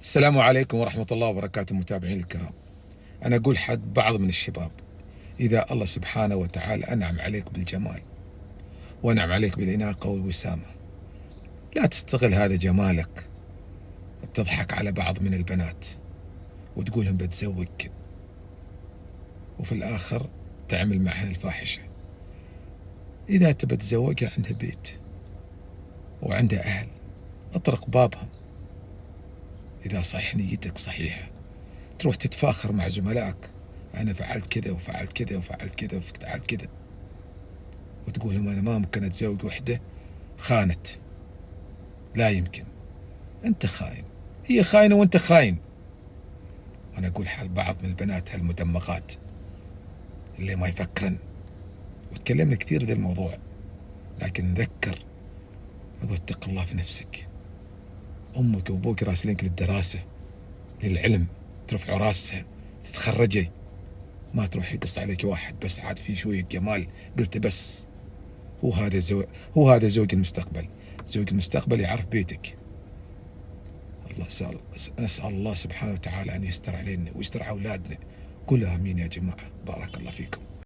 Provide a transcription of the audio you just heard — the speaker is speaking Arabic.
السلام عليكم ورحمة الله وبركاته متابعين الكرام. أنا أقول حق بعض من الشباب: إذا الله سبحانه وتعالى أنعم عليك بالجمال وأنعم عليك بالإناقة والوسامة، لا تستغل هذا جمالك تضحك على بعض من البنات وتقولهم بتزوج، وفي الآخر تعمل معهن الفاحشة. إذا تبى تتزوجها عندها بيت وعندها أهل، اطرق بابها. إذا صحيح نيتك صحيحة، تروح تتفاخر مع زملائك: أنا فعلت كذا وفعلت كذا وفعلت كذا وفعلت كذا، وتقول لهم أنا ما ممكن أتزوج وحدة خانت. لا يمكن، أنت خاين، هي خاينة وأنت خاين. أنا أقول حال بعض من البنات هالمدمغات اللي ما يفكرن، وتكلمنا كثير ذا الموضوع، لكن نذكر أقول اتق الله في نفسك. أمك وأبوك راسلينك للدراسة للعلم، ترفعوا راسها تتخرجي، ما تروح يقص عليك واحد بس عاد فيه شوية جمال قلت بس هو هذا زوج المستقبل. زوج المستقبل يعرف بيتك. نسأل الله سبحانه وتعالى أن يستر علينا ويستر على أولادنا. قولوا آمين يا جماعة. بارك الله فيكم.